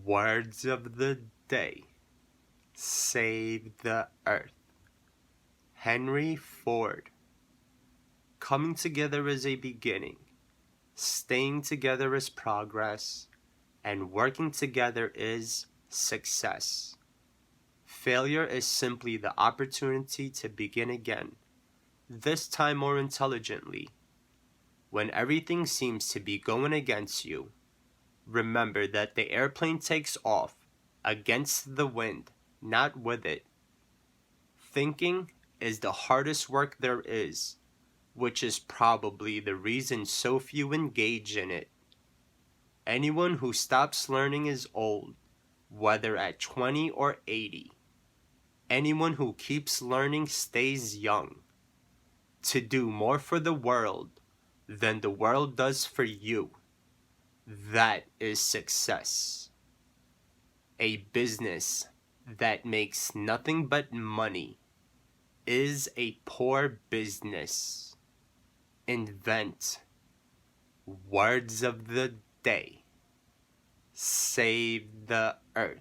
Words of the day. Save the earth. Henry Ford. Coming together is a beginning. Staying together is progress. And working together is success. Failure is simply the opportunity to begin again, this time more intelligently. When everything seems to be going against you, remember that the airplane takes off against the wind, not with it. Thinking is the hardest work there is, which is probably the reason so few engage in it. Anyone who stops learning is old, whether at 20 or 80. Anyone who keeps learning stays young. To do more for the world than the world does for you, that is success. A business that makes nothing but money is a poor business. Invent. Words of the day. Save the earth.